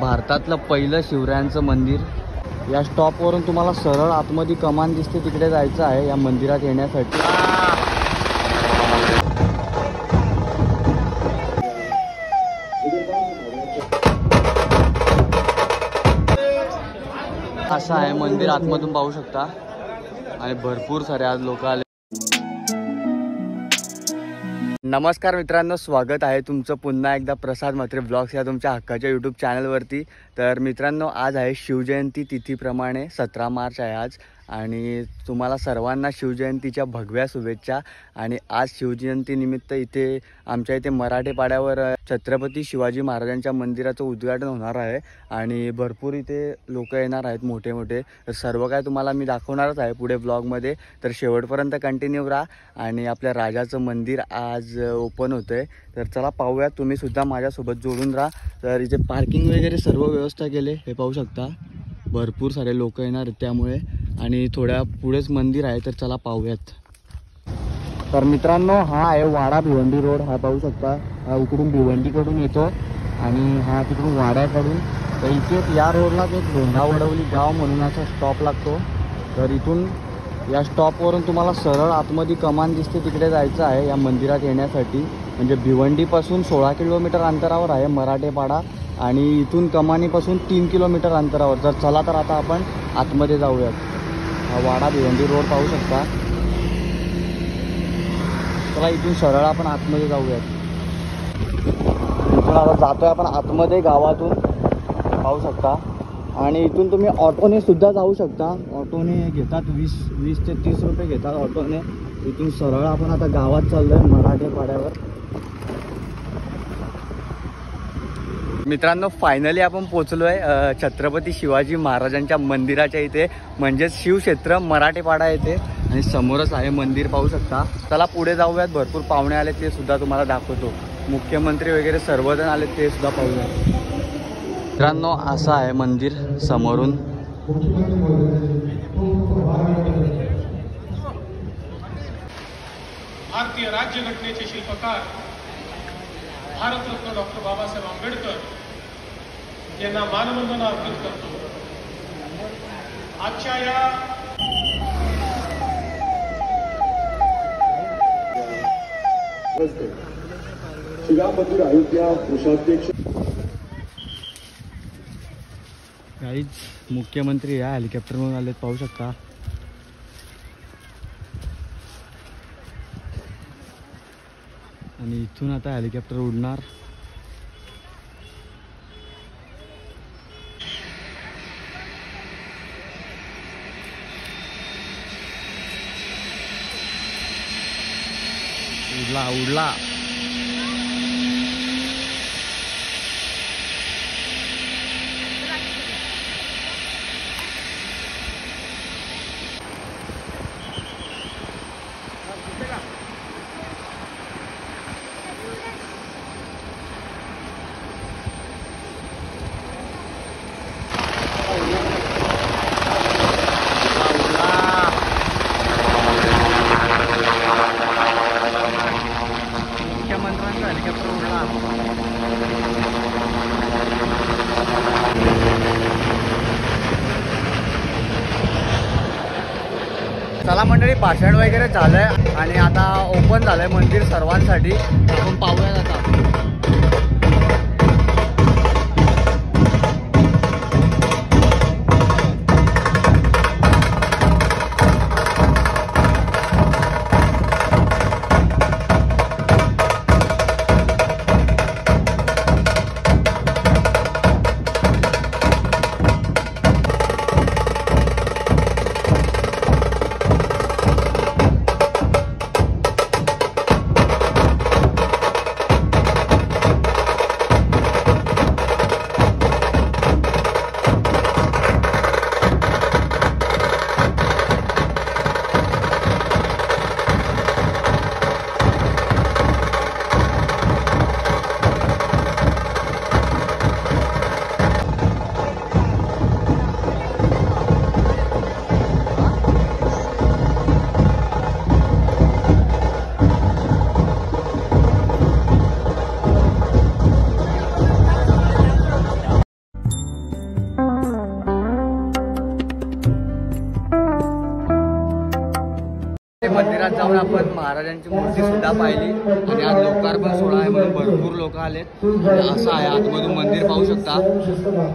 भारतातलं पहिलं शिवरायांचं मंदिर। या स्टॉपवरून तुम्हाला सरळ आतमध्ये कमान दिसते, तिकडे जायचं आहे या मंदिरात येण्यासाठी। असं आहे मंदिर, आतमधून पाहू शकता आणि भरपूर सारे आज लोक आले। नमस्कार मित्रांनो, स्वागत आहे तुमचं पुन्हा एकदा प्रसाद म्हात्रे ब्लॉग्स या तुमच्या हक्काच्या यूट्यूब चॅनलवरती। तर मित्रांनो, आज आहे शिवजयंती, तिथीप्रमाणे 17 मार्च आहे आज आणि तुम्हाला सर्वांना शिवजयंतीच्या भगव्या शुभेच्छा। आणि आज शिवजयंतीनिमित्त इथे आमच्या इथे मराठेपाड्यावर छत्रपती शिवाजी महाराजांच्या मंदिराचं उद्घाटन होणार आहे आणि भरपूर इथे लोक येणार आहेत मोठे मोठे। तर सर्व काय तुम्हाला मी दाखवणारच आहे पुढे ब्लॉगमध्ये, तर शेवटपर्यंत कंटिन्यू राहा। आणि आपल्या राजाचं मंदिर आज ओपन होतं आहे, तर चला पाहूया, तुम्ही सुद्धा माझ्यासोबत जोडून राहा। तर इथे पार्किंग वगैरे सर्व व्यवस्था केले, हे पाहू शकता, भरपूर सारे लोक येणार आहेत त्यामुळे। आणि थोड्या पुढेच मंदिर आहे, तर चला पाहूयात। तर मित्रांनो, हा आहे वाडा भिवंडी रोड, हा पाहू शकता, हा इकडून भिवंडीकडून येतो आणि हा तिकडून वाड्याकडून। तर इथेच या रोडला एक भोंगावडवली गाव म्हणून असा स्टॉप लागतो। तर इथून या स्टॉपवरून तुम्हाला सरळ आतमध्ये कमान दिसते, तिकडे जायचं आहे या मंदिरात येण्यासाठी। म्हणजे भिवंडीपासून 16 किलोमीटर अंतरावर आहे मराठेपाडा आणि इथून कमानीपासून 3 किलोमीटर अंतरावर। तर चला, तर आता आपण आतमध्ये जाऊयात। हा वाडा भिवंडी रोड पाहू शकता, चला इथून सरळ आपण आतमध्ये जाऊयात। इथून आता जातोय आपण आतमध्ये गावातून, पाहू शकता। आणि इथून तुम्ही ऑटोने सुद्धा जाऊ शकता, ऑटोने घेतात 20 ते 30 रुपये घेतात ऑटोने। इथून सरळ आपण आता गावात चाललोय मराठेपाड्यावर। मित्रांनो, फायनली आपण पोचलोय छत्रपती शिवाजी महाराजांच्या मंदिराच्या इथे, म्हणजेच शिवक्षेत्र मराठेपाडा येथे, आणि समोरच आहे मंदिर, पाहू शकता। चला पुढे जाऊयात, भरपूर पाहुणे आले ते सुद्धा तुम्हाला दाखवतो, मुख्यमंत्री वगैरे सर्वजण आले ते सुद्धा पाहूयात। मित्रांनो, असं आहे मंदिर समोरून। भारतीय राज्यघटनेचे शिल्पकार भारतरत्न डॉक्टर बाबासाहेब आंबेडकर यांना मानवंदना अर्पित करतो। आजच्या या श्रीराम मंदिर अयोध्या कोषाध्यक्ष काहीच मुख्यमंत्री या हेलिकॉप्टरवरून आलेत, पाहू शकता। आणि इथून आता हेलिकॉप्टर उडणार। उडला मुख्यमंत्र्यांचा हेलिकॉप्टर उडला। चला मंडळी, भाषण वगैरे झालंय आणि आता ओपन झालंय मंदिर सर्वांसाठी, आपण पाहूयात आता। मंदिरात जाऊन आपण महाराजांची मूर्ती सुद्धा पाहिली आणि आज लोकार्पण सोहळा आहे म्हणून भरपूर लोक आलेत. असं आहे, आतमधून मंदिर पाहू शकता.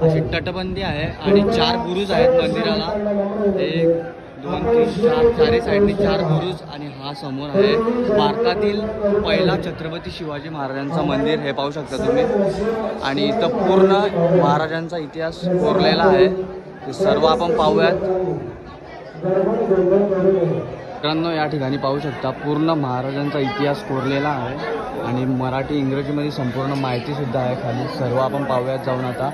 अशी तटबंदी आहे आणि 4 बुरुज आहेत मंदिराला. 1 2 3 4 चारही साईडनी 4 बुरुज आणि हा समोर आहे भारतातील पहिला छत्रपती शिवाजी महाराजांचं मंदिर. हे पाहू शकता तुम्ही. आणि इथं पूर्ण महाराजांचा इतिहास कोरलेला आहे. ते सर्व आपण पाहूयात. मित्रांनो, या ठिकाणी पाहू शकता पूर्ण महाराजांचा इतिहास कोरलेला आहे आणि मराठी इंग्रजीमध्ये संपूर्ण माहिती सुद्धा आहे खाली. सर्व आपण पाहूयात जाऊन आता.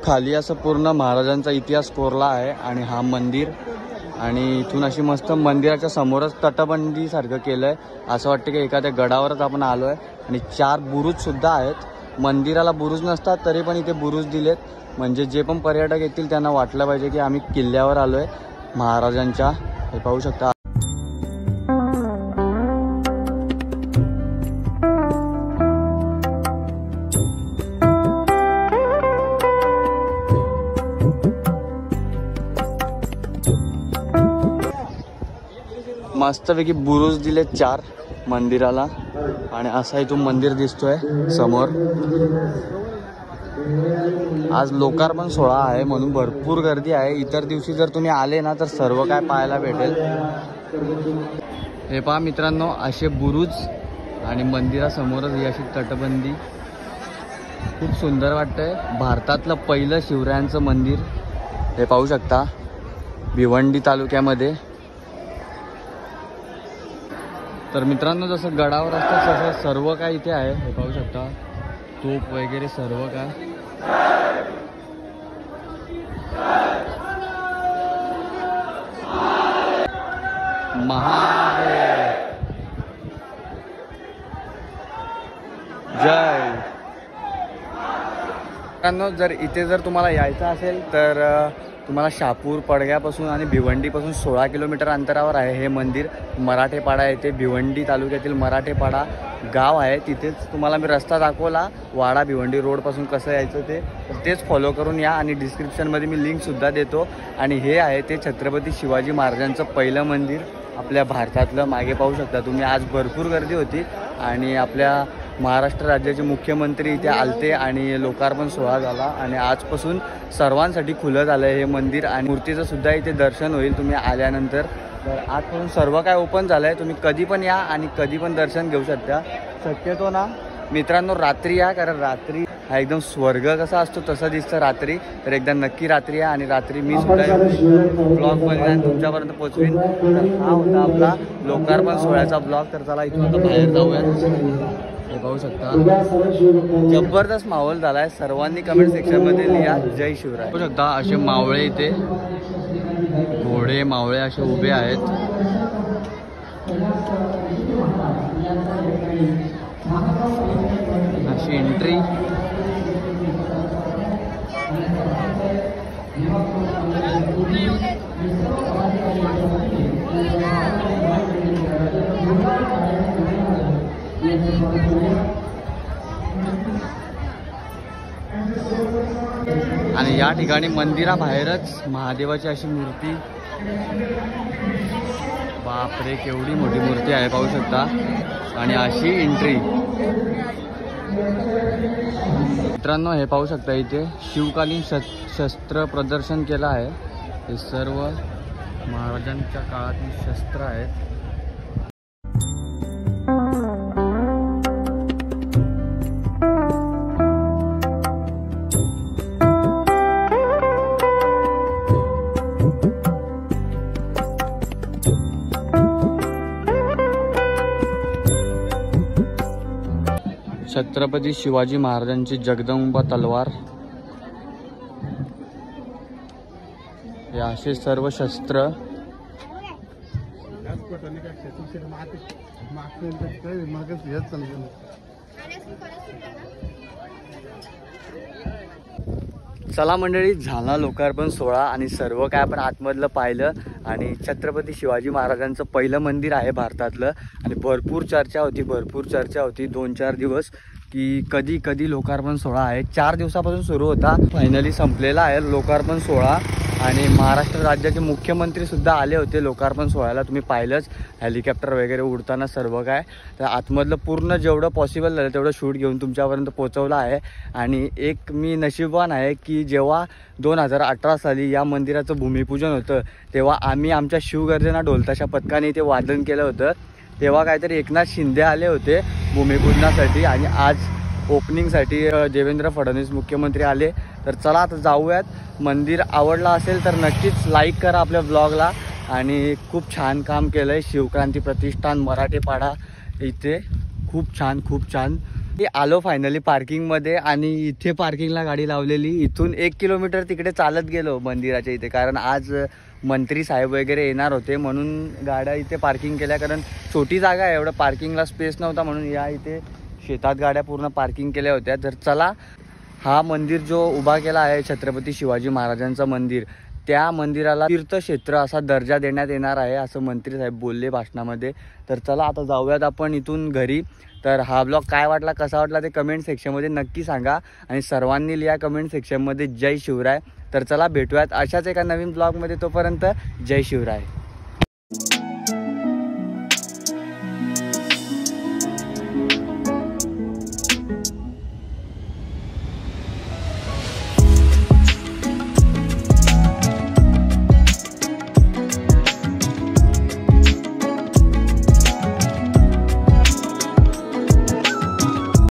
खाली असं पूर्ण महाराजांचा इतिहास कोरला आहे आणि हा मंदिर आणि इथून अशी मस्त मंदिराच्या समोरच तटबंदी सारखं केलंय. असं वाटतं की एखाद्या गडावरच आपण आलोय आणि 4 बुरुज सुद्धा आहेत मंदिराला बुरुज नसतात तरी पण इथे बुरुज दिलेत, म्हणजे जे पण पर्यटक येतील त्यांना वाटलं पाहिजे की आम्ही किल्ल्यावर आलोय महाराजांच्या. हे पाहू शकता. मस्तपैकी बुरुज दिले 4 मंदिराला आणि असा इथून मंदिर दिसतोय समोर. आज लोकार्पण सोहळा आहे म्हणून भरपूर गर्दी आहे. इतर दिवशी जर तुम्ही आले ना तर सर्व काय पाहायला भेटेल. हे पहा मित्रांनो, असे बुरुज आणि मंदिरासमोरच ही अशी तटबंदी. खूप सुंदर वाटतंय. भारतातलं पहिलं शिवरायांचं मंदिर हे पाहू शकता भिवंडी तालुक्यामध्ये. तर मित्रांनो, जसं गडावर असतं तसं सर्व काय इथे आहे. हे पाहू शकता तोप वगैरे सर्व काय. महादेव जय. मित्रांनो, जर तुम्हाला यायचं असेल तर तुम्हाला शहापूर पडग्यापासून आणि भिवंडीपासून 16 किलोमीटर अंतरावर आहे हे मंदिर. मराठेपाडा येथे भिवंडी तालुक्यातील मराठेपाडा गाव आहे. तिथेच तुम्हाला मी रस्ता दाखवला वाडा भिवंडी रोडपासून कसं यायचं तेच फॉलो करून या. आणि डिस्क्रिप्शनमध्ये मी लिंकसुद्धा देतो. आणि हे आहे ते छत्रपती शिवाजी महाराजांचं पहिलं मंदिर आपल्या भारतातलं. मागे पाहू शकता तुम्ही, आज भरपूर गर्दी होती आणि आपल्या महाराष्ट्र राज्याचे मुख्यमंत्री इथे आलते आणि लोकार्पण सोहळा झाला. आणि आजपासून सर्वांसाठी खुलं झालं हे मंदिर आणि मूर्तीचं सुद्धा इथे दर्शन होईल तुम्ही आल्यानंतर. तर आजपासून सर्व काय ओपन झालं आहे. तुम्ही कधी पण या आणि कधी पण दर्शन घेऊ शकता. शक्यतो ना मित्रांनो रात्री या, कारण रात्री हा एकदम स्वर्ग कसा असतो तसं दिसतं रात्री. तर एकदा नक्की रात्री या आणि रात्री मी सुद्धा ब्लॉग बनवेन तुमच्यापर्यंत पोहोचवीन. तर हा होता आपला लोकार्पण सोहळ्याचा ब्लॉग. तर चला इथून आता बाहेर जाऊयात. हे पाहू शकता जबरदस्त माहोल झाला आहे. सर्वांनी कमेंट सेक्शनमध्ये लिहा जय शिवराय. पाहू शकता असे मावळे इथे घोडे मावळे असे उभे आहेत. अशी एंट्री. आणि या ठिकाणी मंदिराबाहेरच महादेवाची अशी मूर्ती. बापरे, केवढी मोठी मूर्ती आहे पाहू शकता. आणि अशी एंट्री. मित्रांनो, हे पाहू शकता इथे शिवकालीन शस्त्र प्रदर्शन केलं आहे. हे सर्व महाराजांच्या काळातील शस्त्र आहेत. छत्रपती शिवाजी महाराजांची जगदंबा तलवार. हे असे सर्व शस्त्र. चला मंडळी, झाला लोकार्पण सोहळा आणि सर्व काय आपण आतमधलं पाहिलं. आणि छत्रपती शिवाजी महाराजांचं पहिलं मंदिर आहे भारतातलं. आणि भरपूर चर्चा होती 2-4 दिवस की कधी लोकार्पण सोहळा आहे. 4 दिवसापासून सुरू होता, फायनली संपलेला आहे लोकार्पण सोहळा. आणि महाराष्ट्र राज्याचे मुख्यमंत्री सुद्धा आले होते लोकार्पण सोहळ्याला. तुम्ही पाहिलंच हेलिकॉप्टर वगैरे उडताना सर्व काय. तर आतमधलं पूर्ण जेवढं पॉसिबल झालं तेवढं शूट घेऊन तुमच्यापर्यंत पोहोचवलं आहे. आणि एक मी नशीबवान आहे की जेव्हा 2018 साली या मंदिराचं भूमिपूजन होतं तेव्हा आम्ही आमच्या शिवगर्जना ढोलताशा पथकाने इथे वादन केलं होतं. तेव्हा काहीतरी एकनाथ शिंदे आले होते भूमिपूजनासाठी आणि आज ओपनिंगसाठी देवेंद्र फडणवीस मुख्यमंत्री आले. तर चला आता जाऊयात. मंदिर आवडला असेल तर नक्कीच लाईक करा आपल्या ब्लॉगला. आणि खूप छान काम केलं आहे शिवक्रांती प्रतिष्ठान मराठेपाडा इथे. खूप छान. आलो फायनली पार्किंगमध्ये आणि इथे पार्किंगला गाडी लावलेली. इथून 1 किलोमीटर तिकडे चालत गेलो मंदिराच्या इथे, कारण आज मंत्री साहेब वगैरे येणार होते म्हणून गाड्या इथे पार्किंग केल्या. कारण छोटी जागा आहे, एवढं पार्किंगला स्पेस नव्हता म्हणून या इथे शेतात गाड्या पूर्ण पार्किंग केल्या होत्या. तर चला, हा मंदिर जो उभा केला आहे छत्रपती शिवाजी महाराजांचं मंदिर, त्या मंदिराला तीर्थक्षेत्र असा दर्जा देण्यात येणार आहे असं मंत्री साहेब बोलले भाषणामध्ये. तर चला आता जाऊयात आपण इथून घरी. तर हा ब्लॉग काय वाटला, कसा वाटला ते कमेंट सेक्शनमध्ये नक्की सांगा आणि सर्वांनी लिहा कमेंट सेक्शनमध्ये जय शिवराय. तर चला भेटूयात अशाच एका नवीन ब्लॉगमध्ये. तोपर्यंत जय शिवराय.